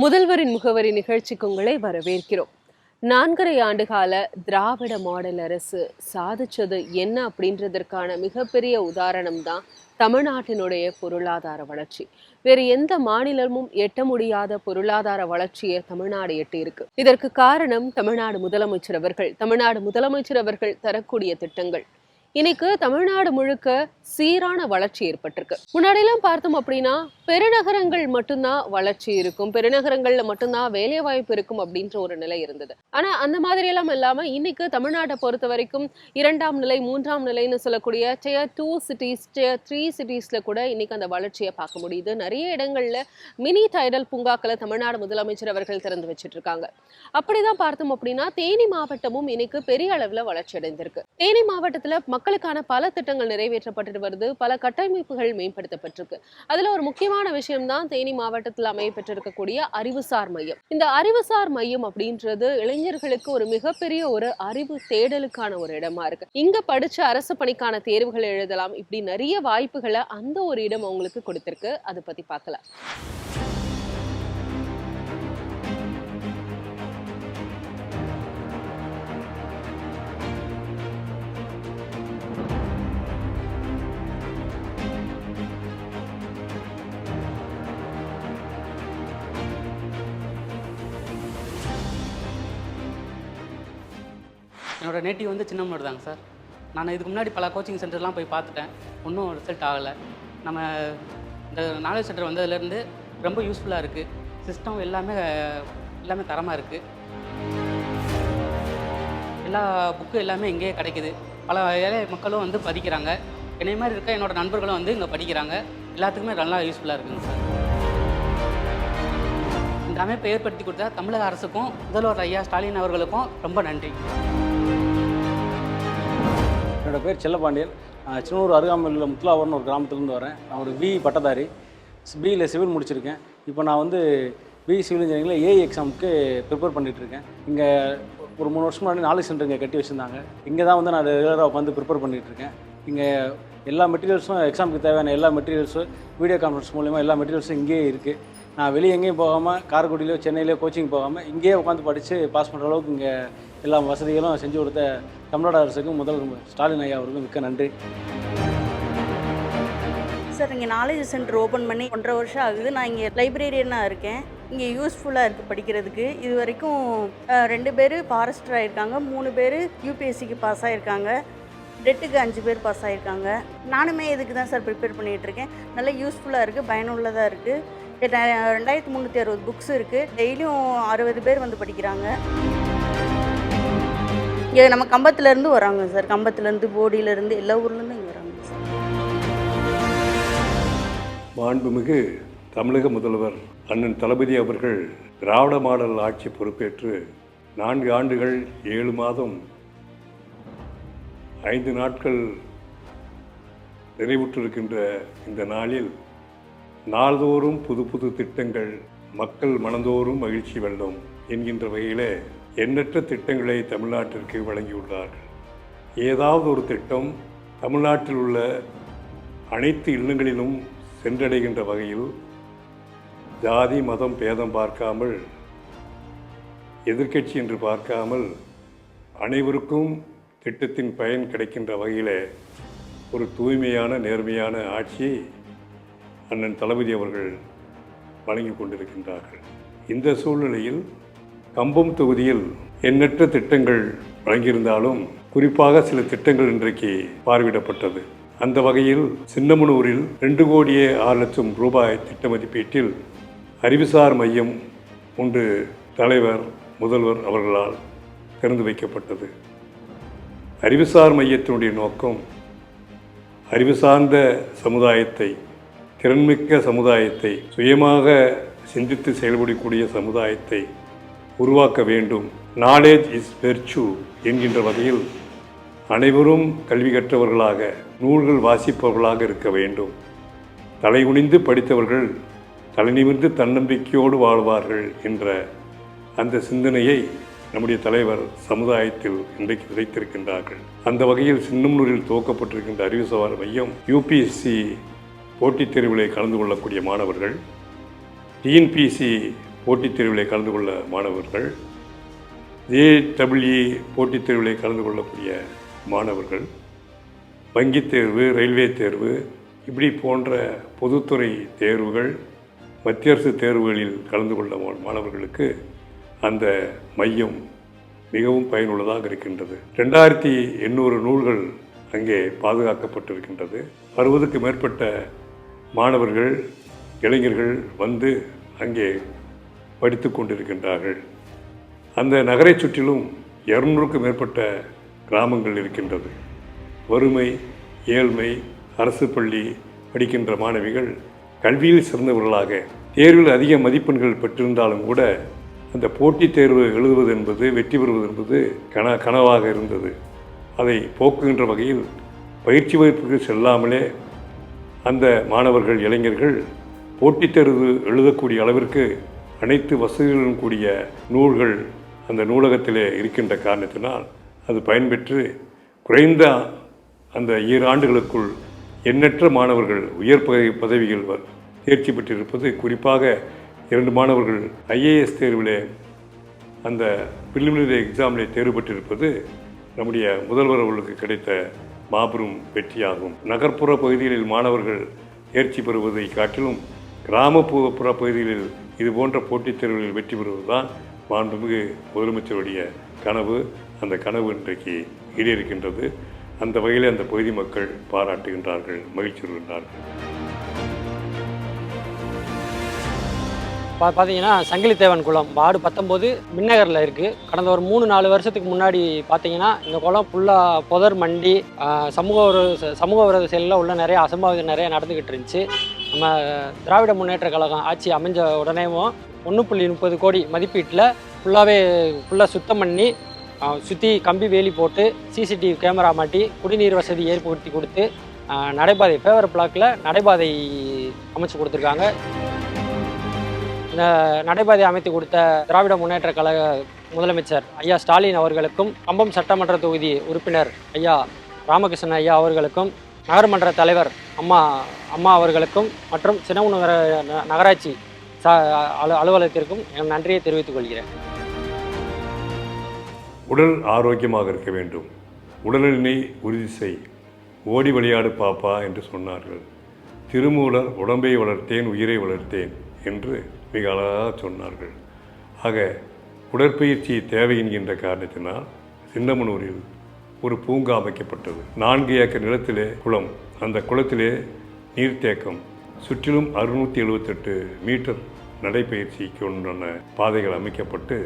முதல்வரின் முகவரி நிகழ்ச்சிக்கு உங்களை வரவேற்கிறோம். 4.5 ஆண்டு கால திராவிட மாடல் அரசு சாதிச்சது என்ன அப்படின்றதற்கான மிகப்பெரிய உதாரணம் தான் தமிழ்நாட்டினுடைய பொருளாதார வளர்ச்சி. வேறு எந்த மாநிலமும் எட்ட முடியாத பொருளாதார வளர்ச்சியை தமிழ்நாடு எட்டியிருக்கு. இதற்கு காரணம் தமிழ்நாடு முதலமைச்சர் அவர்கள் தரக்கூடிய திட்டங்கள். இன்னைக்கு தமிழ்நாடு முழுக்க சீரான வளர்ச்சி ஏற்பட்டிருக்கு. முன்னாடியெல்லாம் பார்த்தோம் அப்படின்னா பெருநகரங்கள் மட்டும்தான் வளர்ச்சி இருக்கும், பெருநகரங்கள்ல மட்டும்தான் வேலை வாய்ப்பு இருக்கும் அப்படின்ற ஒரு நிலை இருந்தது. ஆனா அந்த மாதிரி எல்லாம் இல்லாம இன்னைக்கு தமிழ்நாட்டை பொறுத்த வரைக்கும் 2ஆம் நிலை 3ஆம் நிலைன்னு சொல்லக்கூடிய Tier 2 சிட்டிஸ், Tier 3 சிட்டிஸ்ல கூட இன்னைக்கு அந்த வளர்ச்சியை பார்க்க முடியுது. நிறைய இடங்கள்ல மினி டைடல் பூங்காக்களை தமிழ்நாடு முதலமைச்சர் அவர்கள் திறந்து வச்சிட்டு இருக்காங்க. அப்படிதான் பார்த்தோம் அப்படின்னா தேனி மாவட்டமும் இன்னைக்கு பெரிய அளவுல வளர்ச்சி அடைந்திருக்கு. தேனி மாவட்டத்துல மக்களுக்கான பல திட்டங்கள் நிறைவேற்றப்பட்டு வருது, பல கட்டமைப்புகள் மேம்படுத்தப்பட்டிருக்கு. அதுல ஒரு முக்கியமான விஷயம் தான் தேனி மாவட்டத்தில் அமையப்பட்டிருக்கக்கூடிய அறிவுசார் மையம். இந்த அறிவுசார் மையம் அப்படின்றது இளைஞர்களுக்கு ஒரு மிகப்பெரிய ஒரு அறிவு தேடலுக்கான ஒரு இடமா இருக்கு. இங்க படிச்ச அரசு பணிக்கான தேர்வுகள் எழுதலாம், இப்படி நிறைய வாய்ப்புகளை அந்த ஒரு இடம் அவங்களுக்கு கொடுத்திருக்கு. அதை பத்தி பார்க்கலாம். என்னோடய நேட்டிவ் வந்து சின்னமனூர் தாங்க சார். நான் இதுக்கு முன்னாடி பல கோச்சிங் சென்டர்லாம் போய் பார்த்துட்டேன், ஒன்றும் ரிசல்ட் ஆகலை. நம்ம இந்த நாலேஜ் சென்டர் வந்ததுலேருந்து ரொம்ப யூஸ்ஃபுல்லாக இருக்குது. சிஸ்டம் எல்லாமே தரமாக இருக்குது. எல்லா புக்கு எல்லாமே இங்கேயே கிடைக்குது. பல ஏழை மக்களும் வந்து படிக்கிறாங்க. என்னை மாதிரி இருக்க என்னோடய நண்பர்களும் வந்து இங்கே படிக்கிறாங்க. எல்லாத்துக்குமே நல்லா யூஸ்ஃபுல்லாக இருக்குங்க சார். இந்த அமைப்பை ஏற்படுத்தி கொடுத்தா தமிழக அரசுக்கும் முதல்வர் ஐயா ஸ்டாலின் அவர்களுக்கும் ரொம்ப நன்றி. என்னோடய பேர் செல்லப்பாண்டியன். சின்னூர் அருகாமையில் முத்துலாவரம்னு ஒரு கிராமத்துலேருந்து வரேன். நான் ஒரு பிஇ பட்டதாரி, பிஇயில் சிவில் முடிச்சிருக்கேன். இப்போ நான் வந்து பிஇ சிவில் இன்ஜினியரிங்கில் ஏஐ எக்ஸாமுக்கு ப்ரிப்பேர் பண்ணிகிட்ருக்கேன். இங்கே ஒரு 3 வருஷம் முன்னாடி நாலேஜ் சென்டர் இங்கே கட்டி வச்சுருந்தாங்க. இங்கே தான் வந்து நான் ரெகுலராக உட்காந்து ப்ரிப்பேர் பண்ணிகிட்ருக்கேன். இங்கே எல்லா மெட்டீரியல்ஸும், எக்ஸாமுக்கு தேவையான எல்லா மெட்டீரியல்ஸும் வீடியோ கான்ஃபரன்ஸ் மூலிமா எல்லா மெட்டீரியல்ஸும் இங்கேயே இருக்குது. நான் வெளியே எங்கேயும் போகாமல், காரைக்குடியிலையோ சென்னையிலையோ கோச்சிங் போகாமல் இங்கேயே உட்காந்து படித்து பாஸ் பண்ணுற அளவுக்கு இங்கே எல்லா வசதிகளும் செஞ்சு கொடுத்த தமிழ்நாடு அரசுக்கும் முதல்வர் ஸ்டாலின் ஐயா அவருக்கும் மிக்க நன்றி. சார், இங்கே நாலேஜ் சென்டர் ஓப்பன் பண்ணி 1.5 வருஷம் ஆகுது. நான் இங்கே லைப்ரரியனாக இருக்கேன். இங்கே யூஸ்ஃபுல்லாக இருக்குது படிக்கிறதுக்கு. இது வரைக்கும் 2 பேர் ஃபாரஸ்டர் ஆகியிருக்காங்க, 3 பேர் யூபிஎஸ்சிக்கு பாஸ் ஆகியிருக்காங்க, டெட்டுக்கு 5 பேர் பாஸ் ஆகியிருக்காங்க. நானுமே இதுக்கு தான் சார் ப்ரிப்பேர் பண்ணிகிட்ருக்கேன். நல்லா யூஸ்ஃபுல்லாக இருக்குது, பயனுள்ளதாக இருக்குது. 2360 புக்ஸ் இருக்குது. டெய்லியும் 60 பேர் வந்து படிக்கிறாங்க. இங்கே நம்ம கம்பத்துலேருந்து வராங்க சார். கம்பத்துலேருந்து, போடியிலேருந்து, எல்லா ஊர்லேருந்து இங்கே வராங்க சார். மாண்புமிகு தமிழக முதல்வர் அண்ணன் தளபதி அவர்கள் திராவிட மாடல் ஆட்சி பொறுப்பேற்று 4 ஆண்டுகள் 7 மாதம் 5 நாட்கள் நிறைவுற்றிருக்கின்ற இந்த நாளில் நாள்தோறும் புது புது திட்டங்கள், மக்கள் மனந்தோறும் மகிழ்ச்சி வெள்ளம் என்கின்ற வகையிலே எண்ணற்ற திட்டங்களை தமிழ்நாட்டிற்கு வழங்கியுள்ளார்கள். ஏதாவது ஒரு திட்டம் தமிழ்நாட்டில் உள்ள அனைத்து இல்லங்களிலும் சென்றடைகின்ற வகையில் ஜாதி மதம் பேதம் பார்க்காமல், எதிர்க்கட்சி என்று பார்க்காமல் அனைவருக்கும் திட்டத்தின் பயன் கிடைக்கின்ற வகையில் ஒரு தூய்மையான நேர்மையான ஆட்சியை அண்ணன் தளபதி அவர்கள் வழங்கி கொண்டிருக்கின்றார்கள். இந்த சூழ்நிலையில் கம்பம் தொகுதியில் எண்ணற்ற திட்டங்கள் வழங்கியிருந்தாலும் குறிப்பாக சில திட்டங்கள் இன்றைக்கு பார்வையிடப்பட்டது. அந்த வகையில் சின்னமனூரில் 2,06,00,000 ரூபாய் திட்ட மதிப்பீட்டில் அறிவுசார் மையம் ஒன்று தலைவர் முதல்வர் அவர்களால் திறந்து வைக்கப்பட்டது. அறிவுசார் மையத்தினுடைய நோக்கம் அறிவு சார்ந்த சமுதாயத்தை, திறன்மிக்க சமுதாயத்தை, சுயமாக சிந்தித்து செயல்படக்கூடிய சமுதாயத்தை உருவாக்க வேண்டும். நாலேஜ் இஸ் வெர்ச்சு என்கின்ற வகையில் அனைவரும் கல்வி கற்றவர்களாக, நூல்கள் வாசிப்பவர்களாக இருக்க வேண்டும். தலைகுனிந்து படித்தவர்கள் தலைநிமிர்ந்து தன்னம்பிக்கையோடு வாழ்வார்கள் என்ற அந்த சிந்தனையை நம்முடைய தலைவர் சமுதாயத்தில் இன்றைக்கு விதைத்திருக்கின்றார்கள். அந்த வகையில் சின்னமனூரில் துவக்கப்பட்டிருக்கின்ற அறிவுசார் மையம் யூபிஎஸ்சி போட்டித் தேர்வுகளை கலந்து கொள்ளக்கூடிய மாணவர்கள், டிஎன்பிஎஸ்சி போட்டித் தேர்விலே கலந்து கொள்ள மாணவர்கள், JEE போட்டித் தேர்விலே கலந்து கொள்ளக்கூடிய மாணவர்கள், வங்கித் தேர்வு, ரயில்வே தேர்வு இப்படி போன்ற பொதுத்துறை தேர்வுகள், மத்திய அரசு தேர்வுகளில் கலந்து கொள்ள மாணவர்களுக்கு அந்த மையம் மிகவும் பயனுள்ளதாக இருக்கின்றது. 2800 நூல்கள் அங்கே பாதுகாக்கப்பட்டிருக்கின்றது. 60க்கு மேற்பட்ட மாணவர்கள், இளைஞர்கள் வந்து அங்கே படித்து கொண்டிருக்கின்றார்கள். அந்த நகரை சுற்றிலும் 200க்கும் மேற்பட்ட கிராமங்கள் இருக்கின்றது. வறுமை, ஏழ்மை, அரசு பள்ளி படிக்கின்ற மாணவிகள் கல்வியில் சிறந்தவர்களாக தேர்வில் அதிக மதிப்பெண்கள் பெற்றிருந்தாலும் கூட அந்த போட்டித் தேர்வு எழுதுவது என்பது, வெற்றி பெறுவது என்பது கனவாக இருந்தது. அதை போக்குகின்ற வகையில் பயிற்சி வகுப்புக்கு செல்லாமலே அந்த மாணவர்கள், இளைஞர்கள் போட்டித் தேர்வு எழுதக்கூடிய அளவிற்கு அனைத்து வசதிகளுடன் கூடிய நூல்கள் அந்த நூலகத்திலே இருக்கின்ற காரணத்தினால் அது பயன்பெற்று குறைந்த அந்த 2 ஆண்டுகளுக்குள் எண்ணற்ற மாணவர்கள் உயர் பதவிகள் தேர்ச்சி பெற்றிருப்பது, குறிப்பாக 2 மாணவர்கள் IAS தேர்விலே அந்த பிரிலிமினரி எக்ஸாமிலே தேர்வு பெற்றிருப்பது நம்முடைய முதல்வர் அவர்களுக்கு கிடைத்த மாபெரும் வெற்றியாகும். நகர்ப்புற பகுதிகளில் மாணவர்கள் தேர்ச்சி பெறுவதை காட்டிலும் கிராமப்புற பகுதிகளில் இதுபோன்ற போட்டித் தேர்வுகளில் வெற்றி பெறுவதுதான் மாண்புமிகு முதலமைச்சருடைய கனவு. அந்த கனவு இன்றைக்கு ஈடேறுகின்றது. அந்த வகையில் அந்த பகுதி மக்கள் பாராட்டுகின்றார்கள், மகிழ்ச்சி வருகின்றார்கள். பார்த்தீங்கன்னா சங்கிலித்தேவன் குளம் வார்டு 19 மின்னகரில் இருக்குது. கடந்த ஒரு 3-4 வருஷத்துக்கு முன்னாடி பார்த்தீங்கன்னா இந்த குளம் ஃபுல்லாக புதர் மண்டி சமூக விரோத செயலில் உள்ள நிறைய அசம்பாவிதம் நிறைய நடந்துக்கிட்டு இருந்துச்சு. நம்ம திராவிட முன்னேற்ற கழகம் ஆட்சி அமைஞ்ச உடனேவும் 1.30 கோடி மதிப்பீட்டில் ஃபுல்லாக சுத்தம் பண்ணி சுற்றி கம்பி வேலி போட்டு CCTV கேமரா மாட்டி குடிநீர் வசதி ஏற்படுத்தி கொடுத்து நடைபாதை ஃபேவர் பிளாக்கில் நடைபாதை அமைச்சு கொடுத்துருக்காங்க. இந்த நடைபாதை அமைத்து கொடுத்த திராவிட முன்னேற்ற கழக முதலமைச்சர் ஐயா ஸ்டாலின் அவர்களுக்கும், கம்பம் சட்டமன்ற தொகுதி உறுப்பினர் ஐயா ராமகிருஷ்ணன் ஐயா அவர்களுக்கும், நகர்மன்ற தலைவர் அம்மா அவர்களுக்கும் மற்றும் சின்னமனூர் நகராட்சி அலுவலகத்திற்கும் என் நன்றியை தெரிவித்துக் கொள்கிறேன். உடல் ஆரோக்கியமாக இருக்க வேண்டும், உடலினை உறுதி செய், ஓடி விளையாடு பாப்பா என்று சொன்னார்கள். திருமூலர் உடம்பை வளர்த்தேன் உயிரை வளர்த்தேன் என்று மிக அழகாக சொன்னார்கள். ஆக உடற்பயிற்சி தேவை என்கின்ற காரணத்தினால் சின்னமனூரில் ஒரு பூங்கா அமைக்கப்பட்டது. 4 ஏக்கர் நிலத்திலே குளம், அந்த குளத்திலே நீர்த்தேக்கம், சுற்றிலும் 678 மீட்டர் நடைப்பயிற்சிக்கு உண்டான பாதைகள் அமைக்கப்பட்டு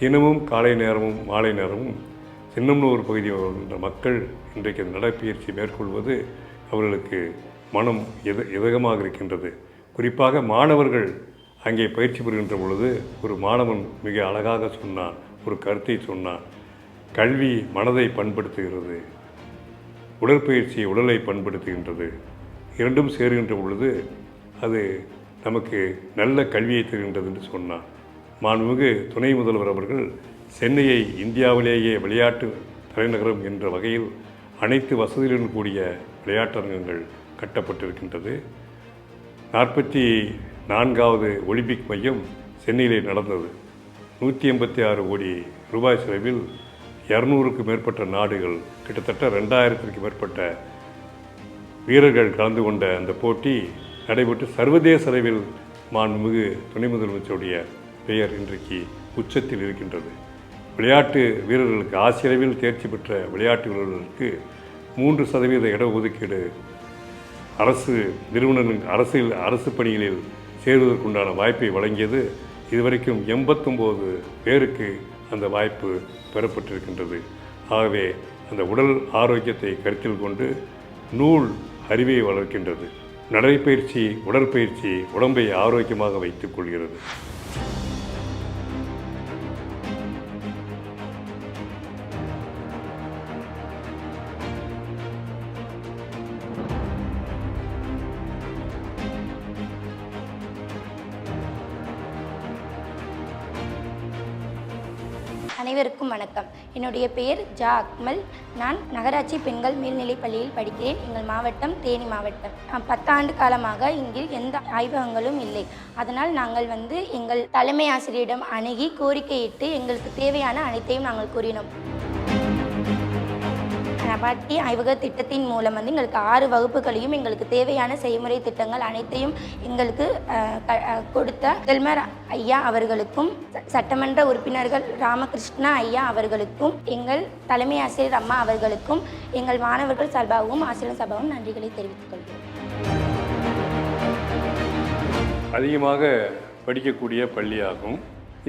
தினமும் காலை நேரமும் மாலை நேரமும் சின்னமனூர் பகுதியில் உள்ள மக்கள் இன்றைக்கு நடைப்பயிற்சி மேற்கொள்வது அவர்களுக்கு மனம் இதகமாக இருக்கின்றது. குறிப்பாக மாணவர்கள் அங்கே பயிற்சி பெறுகின்ற பொழுது ஒரு மாணவன் மிக அழகாக சொன்னான், ஒரு கருத்தை சொன்னான். கல்வி மனதை பண்படுத்துகிறது, உடற்பயிற்சி உடலை பண்படுத்துகின்றது. இரண்டும் சேருகின்ற பொழுது அது நமக்கு நல்ல கல்வியை தருகின்றது என்று சொன்னான். மாண்புமிகு துணை முதல்வர் அவர்கள் சென்னையை இந்தியாவிலேயே விளையாட்டு தலைநகரம் என்ற வகையில் அனைத்து வசதிகளுடன் கூடிய விளையாட்டரங்கங்கள் கட்டப்பட்டிருக்கின்றது. 44வது ஒலிம்பிக் மையம் சென்னையிலே நடந்தது. 186 கோடி ரூபாய் செலவில் 200க்கும் மேற்பட்ட நாடுகள், கிட்டத்தட்ட 2000க்கும் மேற்பட்ட வீரர்கள் கலந்து கொண்ட அந்த போட்டி நடைபெற்று சர்வதேச அளவில் மாண்புமிகு துணை முதலமைச்சருடைய பெயர் இன்றைக்கு உச்சத்தில் இருக்கின்றது. விளையாட்டு வீரர்களுக்கு, ஆசிய அளவில் தேர்ச்சி பெற்ற விளையாட்டு வீரர்களுக்கு 3% இடஒதுக்கீடு அரசு நிறுவனங்கள் அரசு பணிகளில் சேருவதற்குண்டான வாய்ப்பை வழங்கியது. இதுவரைக்கும் 89 பேருக்கு அந்த வாய்ப்பு பெறப்பட்டிருக்கின்றது. ஆகவே அந்த உடல் ஆரோக்கியத்தை கருத்தில் கொண்டு நூல் அறிவை வளர்க்கின்றது. நடைப்பயிற்சி, உடற்பயிற்சி உடம்பை ஆரோக்கியமாக வைத்துக் கொள்கிறது. அனைவருக்கும் வணக்கம். என்னுடைய பெயர் ஜா அக்மல். நான் நகராட்சி பெண்கள் மேல்நிலைப் பள்ளியில் படிக்கிறேன். எங்கள் மாவட்டம் தேனி மாவட்டம். 10 ஆண்டு காலமாக இங்கு எந்த ஆய்வகங்களும் இல்லை. அதனால் நாங்கள் எங்கள் தலைமை ஆசிரியரிடம் அணுகி கோரிக்கையிட்டு எங்களுக்கு தேவையான அனைத்தையும் நாங்கள் கூறினோம். நபார்டி ஆய்வக திட்டத்தின் மூலம் எங்களுக்கு 6 வகுப்புகளையும் எங்களுக்கு தேவையான செய்முறை திட்டங்கள் அனைத்தையும் எங்களுக்கு கொடுத்த தெல்மர் ஐயா அவர்களுக்கும், சட்டமன்ற உறுப்பினர்கள் ராமகிருஷ்ணா ஐயா அவர்களுக்கும், எங்கள் தலைமை ஆசிரியர் அம்மா அவர்களுக்கும், எங்கள் மாணவர்கள் சார்பாகவும் ஆசிரியர் சார்பாகவும் நன்றிகளை தெரிவித்துக் கொள்கிறோம். அதிகமாக படிக்கக்கூடிய பள்ளியாகும்.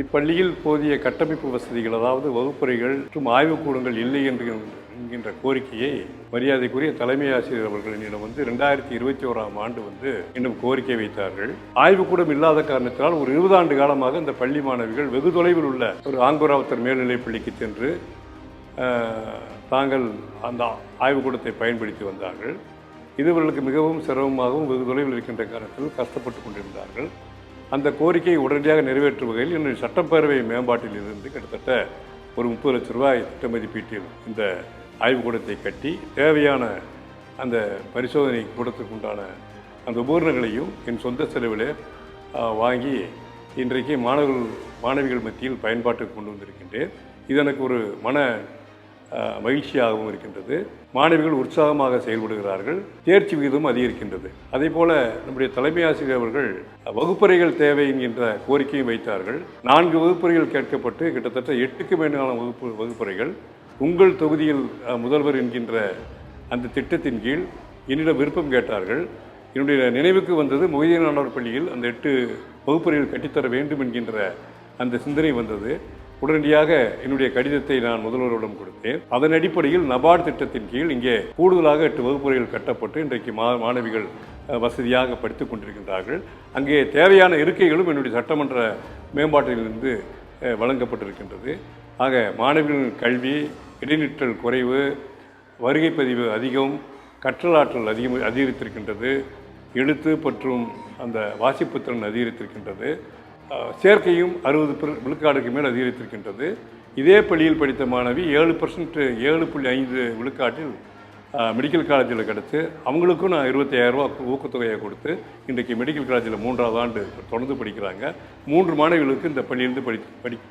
இப்பள்ளியில் போதிய கட்டமைப்பு வசதிகள், அதாவது வகுப்பறைகள் மற்றும் ஆய்வுக்கூடங்கள் இல்லை என்கின்ற கோரிக்கையை மரியாதைக்குரிய தலைமை ஆசிரியர் அவர்கள் என்னிடம் 2021ஆம் ஆண்டு இன்னும் கோரிக்கை வைத்தார்கள். ஆய்வுக்கூடம் இல்லாத காரணத்தினால் ஒரு 20 ஆண்டு காலமாக இந்த பள்ளி மாணவிகள் வெகு தொலைவில் உள்ள ஒரு ஆங்கூராவத்தர் மேல்நிலைப் பள்ளிக்கு சென்று தாங்கள் அந்த ஆய்வுக்கூடத்தை பயன்படுத்தி வந்தார்கள். இதுவர்களுக்கு மிகவும் சிரமமாகவும் வெகு தொலைவில் இருக்கின்ற காரணத்தில் கஷ்டப்பட்டு கொண்டிருந்தார்கள். அந்த கோரிக்கையை உடனடியாக நிறைவேற்றும் வகையில் என்னுடைய சட்டப்பேரவை மேம்பாட்டில் இருந்து கிட்டத்தட்ட ஒரு 30 லட்சம் ரூபாய் திட்ட மதிப்பீட்டில் இந்த ஆய்வுக்கூடத்தை கட்டி தேவையான அந்த பரிசோதனை கூடத்திற்குண்டான அந்த உபகரணங்களையும் என் சொந்த செலவிலே வாங்கி இன்றைக்கு மாணவிகள் மத்தியில் பயன்பாட்டுக்கு கொண்டு வந்திருக்கின்றேன். இது எனக்கு ஒரு மன மகிழ்ச்சியாகவும் இருக்கின்றது. மாணவிகள் உற்சாகமாக செயல்படுகிறார்கள், தேர்ச்சி விகிதம் அதிகரிக்கின்றது. அதே போல நம்முடைய தலைமை ஆசிரியர் அவர்கள் வகுப்பறைகள் தேவை என்கின்ற கோரிக்கையும் வைத்தார்கள். 4 வகுப்பறைகள் கேட்கப்பட்டு கிட்டத்தட்ட 8க்கு மேலான வகுப்பறைகள் உங்கள் தொகுதியில் முதல்வர் என்கின்ற அந்த திட்டத்தின் கீழ் என்னிடம் விருப்பம் கேட்டார்கள். என்னுடைய நினைவுக்கு வந்தது மொய்தீனானவர் பள்ளியில் அந்த 8 வகுப்பறைகள் கட்டித்தர வேண்டும் என்கின்ற அந்த சிந்தனை வந்தது. உடனடியாக என்னுடைய கடிதத்தை நான் முதல்வரிடம் கொடுத்தேன். அதன் அடிப்படையில் நபார்டு திட்டத்தின் கீழ் இங்கே கூடுதலாக 8 வகுப்பறைகள் கட்டப்பட்டு இன்றைக்கு மாணவிகள் வசதியாக படித்துக் கொண்டிருக்கின்றார்கள். அங்கே தேவையான இருக்கைகளும் என்னுடைய சட்டமன்ற மேம்பாட்டிலிருந்து வழங்கப்பட்டிருக்கின்றது. ஆக மாணவிகளின் கல்வி, இடைநிற்றல் குறைவு, வருகை பதிவு அதிகம், கற்றலாற்றல் அதிகரித்திருக்கின்றது, எழுத்து மற்றும் அந்த வாசிப்பு திறன் அதிகரித்திருக்கின்றது, சேர்க்கையும் 60 விழுக்காடுக்கு மேல் அதிகரித்திருக்கின்றது. இதே பள்ளியில் படித்த மாணவி 7.5 விழுக்காட்டில் மெடிக்கல் காலேஜில் கிடச்சி அவங்களுக்கும் நான் 25,000 ரூபா ஊக்கத்தொகையை கொடுத்து இன்றைக்கு மெடிக்கல் காலேஜில் 3ஆவது ஆண்டு தொடர்ந்து படிக்கிறாங்க. 3 மாணவிகளுக்கு இந்த பள்ளியிலிருந்து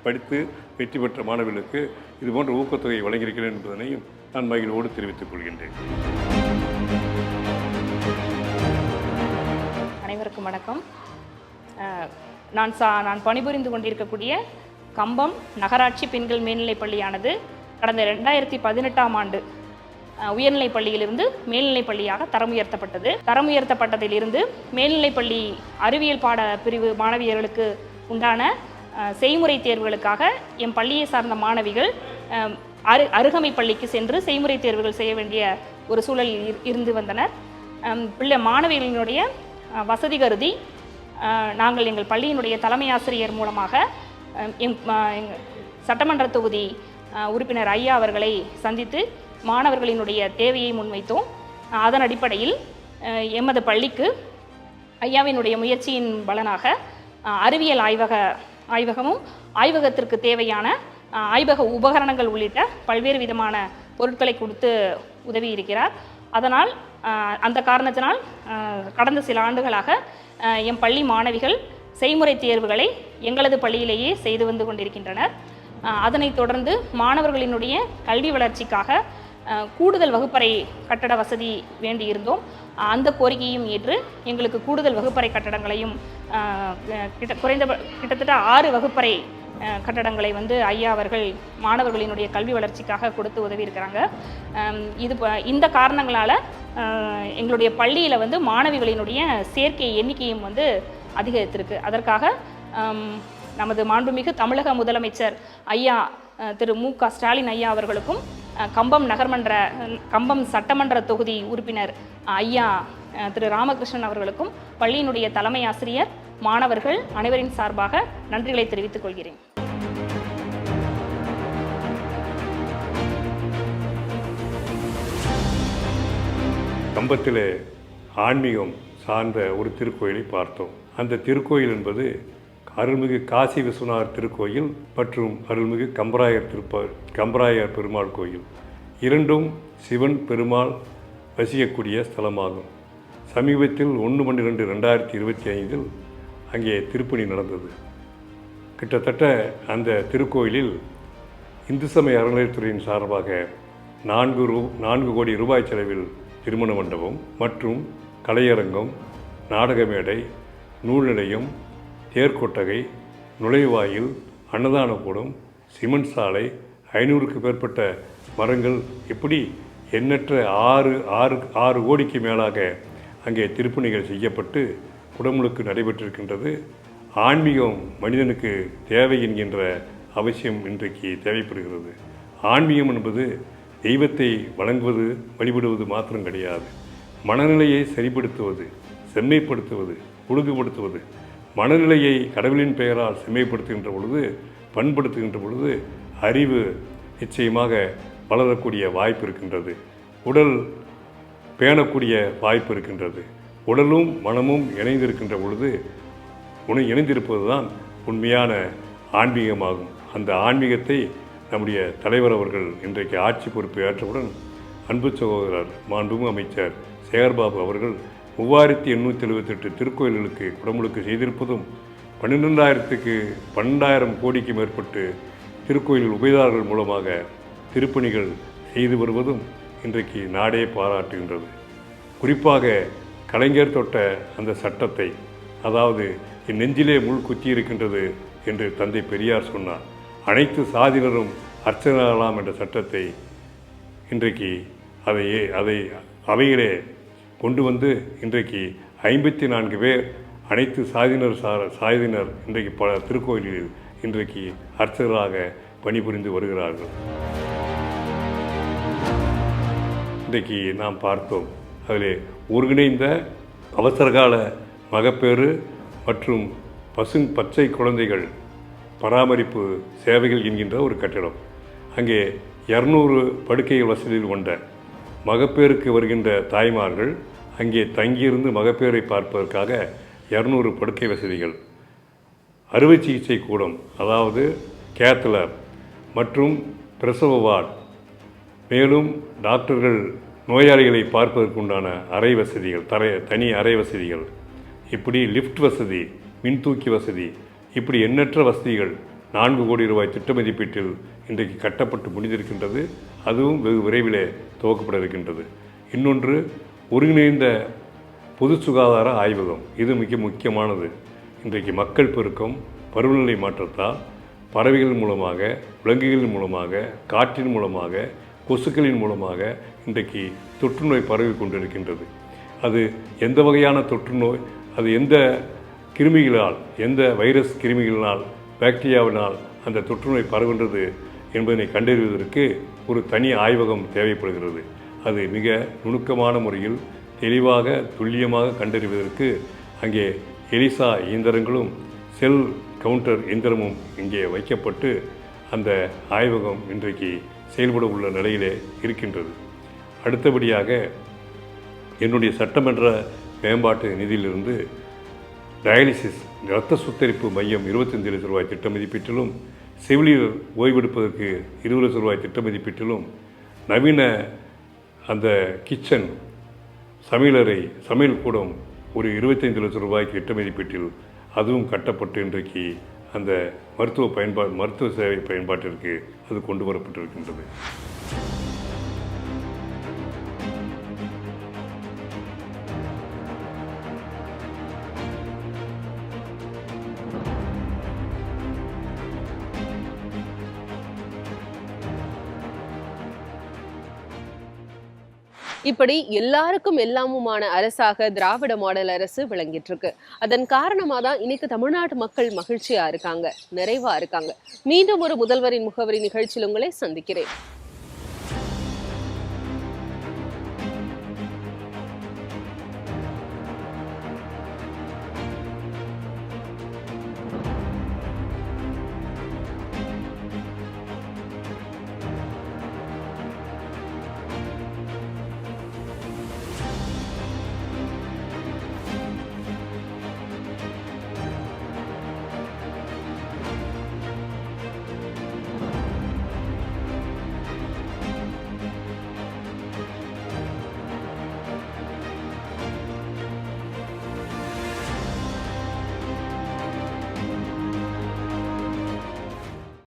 படித்து வெற்றி பெற்ற மாணவிகளுக்கு இது போன்ற ஊக்கத்தொகையை வழங்கியிருக்கிறேன் என்பதனையும் நான் மகிழ்வோடு தெரிவித்துக் கொள்கின்றேன். அனைவருக்கும் வணக்கம். நான் பணிபுரிந்து கொண்டிருக்கக்கூடிய கம்பம் நகராட்சி பெண்கள் மேல்நிலைப் பள்ளியானது கடந்த 2018ஆம் ஆண்டு உயர்நிலைப் பள்ளியிலிருந்து மேல்நிலைப் பள்ளியாக தரம் உயர்த்தப்பட்டது. தரம் உயர்த்தப்பட்டதிலிருந்து மேல்நிலைப் பள்ளி அறிவியல் பாட பிரிவு மாணவியர்களுக்கு உண்டான செய்முறை தேர்வுகளுக்காக என் பள்ளியை சார்ந்த மாணவிகள் அருகமை பள்ளிக்கு சென்று செய்முறை தேர்வுகள் செய்ய வேண்டிய ஒரு சூழலில் இருந்து வந்தனர். மாணவிகளினுடைய வசதி கருதி நாங்கள் எங்கள் பள்ளியினுடைய தலைமை ஆசிரியர் மூலமாக சட்டமன்ற தொகுதி உறுப்பினர் ஐயா அவர்களை சந்தித்து மாணவர்களினுடைய தேவையை முன்வைத்தோம். அதன் அடிப்படையில் எமது பள்ளிக்கு ஐயாவினுடைய முயற்சியின் பலனாக அறிவியல் ஆய்வகமும் ஆய்வகத்திற்கு தேவையான ஆய்வக உபகரணங்கள் உள்ளிட்ட பல்வேறு விதமான பொருட்களை கொடுத்து உதவி இருக்கிறார். அதனால் அந்த காரணத்தினால் கடந்த சில ஆண்டுகளாக எம் பள்ளி மாணவிகள் செய்முறை தேர்வுகளை எங்களது பள்ளியிலேயே செய்து வந்து கொண்டிருக்கின்றனர். அதனைத் தொடர்ந்து மாணவர்களினுடைய கல்வி வளர்ச்சிக்காக கூடுதல் வகுப்பறை கட்டட வசதி வேண்டியிருந்தோம். அந்த கோரிக்கையும் ஏற்று எங்களுக்கு கூடுதல் வகுப்பறை கட்டடங்களையும் கிட்டத்தட்ட 6 வகுப்பறை கட்டடங்களை ஐயா அவர்கள் மாணவர்களினுடைய கல்வி வளர்ச்சிக்காக கொடுத்து உதவி இருக்கிறாங்க. இந்த காரணங்களால் எங்களுடைய பள்ளியில் மாணவிகளினுடைய சேர்க்கை எண்ணிக்கையும் அதிகரித்திருக்கு. அதற்காக நமது மாண்புமிகு தமிழக முதலமைச்சர் ஐயா திரு மு.க. ஸ்டாலின் ஐயா அவர்களுக்கும் கம்பம் சட்டமன்ற தொகுதி உறுப்பினர் ஐயா திரு ராமகிருஷ்ணன் அவர்களுக்கும் பள்ளியினுடைய தலைமை ஆசிரியர், மாணவர்கள் அனைவரின் சார்பாக நன்றிகளை தெரிவித்துக் கொள்கிறேன். கம்பத்திலே ஆன்மீகம் சார்ந்த ஒரு திருக்கோயிலை பார்த்தோம். அந்த திருக்கோயில் என்பது அருள்மிகு காசி விஸ்வநாதர் திருக்கோயில் மற்றும் அருள்மிகு கம்பராயர் பெருமாள் கோயில் இரண்டும் சிவன் பெருமாள் வசிக்கக்கூடிய ஸ்தலமாகும். சமீபத்தில் 1/12/2025 அங்கே திருப்பணி நடந்தது. கிட்டத்தட்ட அந்த திருக்கோயிலில் இந்து சமய அறநிலையத்துறையின் சார்பாக 4 கோடி ரூபாய் செலவில் திருமண மண்டபம் மற்றும் கலையரங்கம், நாடக மேடை, நூல் நிலையம், தேர்கொட்டகை, நுழைவாயில், அன்னதான கூடம், சிமெண்ட் சாலை, 500க்கு மேற்பட்ட மரங்கள், இப்படி எண்ணற்ற 6 கோடிக்கு மேலாக அங்கே திருப்பணிகள் செய்யப்பட்டு குடமுழுக்கு நடைபெற்றிருக்கின்றது. ஆன்மீகம் மனிதனுக்கு தேவை என்கின்ற அவசியம் இன்றைக்கு தேவைப்படுகிறது. ஆன்மீகம் என்பது தெய்வத்தை வணங்குவது, வழிபடுவது மாத்திரம் கிடையாது. மனநிலையை சரிப்படுத்துவது, செம்மைப்படுத்துவது, ஒழுங்குபடுத்துவது. மனநிலையை கடவுளின் பெயரால் செம்மைப்படுத்துகின்ற பொழுது, பண்படுத்துகின்ற பொழுது அறிவு நிச்சயமாக வளரக்கூடிய வாய்ப்பு இருக்கின்றது. உடல் பேணக்கூடிய வாய்ப்பு இருக்கின்றது. உடலும் மனமும் இணைந்திருக்கின்ற பொழுது இணைந்திருப்பது தான் உண்மையான ஆன்மீகமாகும். அந்த ஆன்மீகத்தை நம்முடைய தலைவர் அவர்கள் இன்றைக்கு ஆட்சி பொறுப்பை ஏற்றவுடன் அன்பு சகோதரர் மாண்புமிகு அமைச்சர் சேகர்பாபு அவர்கள் 3878 திருக்கோயில்களுக்கு குடமுழுக்கு செய்திருப்பதும் 12,000 கோடிக்கு மேற்பட்டு திருக்கோயில் உபயதாரர்கள் மூலமாக திருப்பணிகள் செய்து வருவதும் இன்றைக்கு நாடே பாராட்டுகின்றது. குறிப்பாக கலைஞர் தொட்ட அந்த சட்டத்தை, அதாவது என் நெஞ்சிலே முள் குத்தி இருக்கின்றது என்று தந்தை பெரியார் சொன்னார். அனைத்து சாதியினரும் அர்ச்சகராகலாம் என்ற சட்டத்தை இன்றைக்கு அதை அவையிலே கொண்டு வந்து இன்றைக்கு 54 பேர் அனைத்து சாதியினர் இன்றைக்கு பல திருக்கோயில்களில் இன்றைக்கு அர்ச்சகராக பணிபுரிந்து வருகிறார்கள். இன்றைக்கு நாம் பார்த்தோம், அதில் ஒருங்கிணைந்த அவசரகால மகப்பேறு மற்றும் பச்சை குழந்தைகள் பராமரிப்பு சேவைகள் என்கின்ற ஒரு கட்டிடம். அங்கே 200 படுக்கைகள் வசதியில் கொண்ட மகப்பேருக்கு வருகின்ற தாய்மார்கள் அங்கே தங்கியிருந்து மகப்பேரை பார்ப்பதற்காக 200 படுக்கை வசதிகள், அறுவை சிகிச்சை கூடம், அதாவது கேத்லர் மற்றும் பிரசவ வார்டு, மேலும் டாக்டர்கள் நோயாளிகளை பார்ப்பதற்குண்டான அறை வசதிகள், தனி அறை வசதிகள், இப்படி லிஃப்ட் வசதி, மின்தூக்கி வசதி, இப்படி எண்ணற்ற வசதிகள் 4 கோடி ரூபாய் திட்ட மதிப்பீட்டில் இன்றைக்கு கட்டப்பட்டு முடிந்திருக்கின்றது. அதுவும் வெகு விரைவிலே துவக்கப்பட இருக்கின்றது. இன்னொன்று, ஒருங்கிணைந்த பொது சுகாதார ஆய்வகம். இது மிக முக்கியமானது. இன்றைக்கு மக்கள் பெருக்கம், பருவநிலை மாற்றத்தால் பறவைகள் மூலமாக, விலங்குகளின் மூலமாக, காற்றின் மூலமாக, கொசுக்களின் மூலமாக இன்றைக்கு தொற்றுநோய் பரவி கொண்டிருக்கின்றது. அது எந்த வகையான தொற்றுநோய், அது எந்த கிருமிகளால், எந்த வைரஸ் கிருமிகளினால், பாக்டீரியாவினால் அந்த தொற்றுநோய் பரவுகின்றது என்பதனை கண்டறிவதற்கு ஒரு தனி ஆய்வகம் தேவைப்படுகிறது. அது மிக நுணுக்கமான முறையில் தெளிவாக துல்லியமாக கண்டறிவதற்கு அங்கே எலிசா இயந்திரங்களும் செல் கவுண்டர் இயந்திரமும் இங்கே வைக்கப்பட்டு அந்த ஆய்வகம் இன்றைக்கு செயல்பட உள்ள நிலையிலே இருக்கின்றது. அடுத்தபடியாக என்னுடைய சட்டமன்ற மேம்பாட்டு நிதியிலிருந்து டயாலிசிஸ் இரத்த சுத்தரிப்பு மையம் 25 லட்சம் ரூபாய் திட்ட மதிப்பீட்டிலும், செவிலியர் ஓய்வெடுப்பதற்கு 20 லட்சம் ரூபாய் திட்ட மதிப்பீட்டிலும், நவீன அந்த கிச்சன் சமையல் கூடம் ஒரு 25 லட்சம் ரூபாய்க்கு திட்ட மதிப்பீட்டில் அதுவும் கட்டப்பட்டு இன்றைக்கு அந்த மருத்துவ சேவை பயன்பாட்டிற்கு அது கொண்டு வரப்பட்டிருக்கின்றது. இப்படி எல்லாருக்கும் எல்லாமுமான அரசாக திராவிட மாடல் அரசு விளங்கிட்டு இருக்கு. அதன் காரணமா தான் இன்னைக்கு தமிழ்நாட்டு மக்கள் மகிழ்ச்சியா இருக்காங்க, நிறைவா இருக்காங்க. மீண்டும் ஒரு முதல்வரின் முகவரி நிகழ்ச்சியில் உங்களை சந்திக்கிறேன்.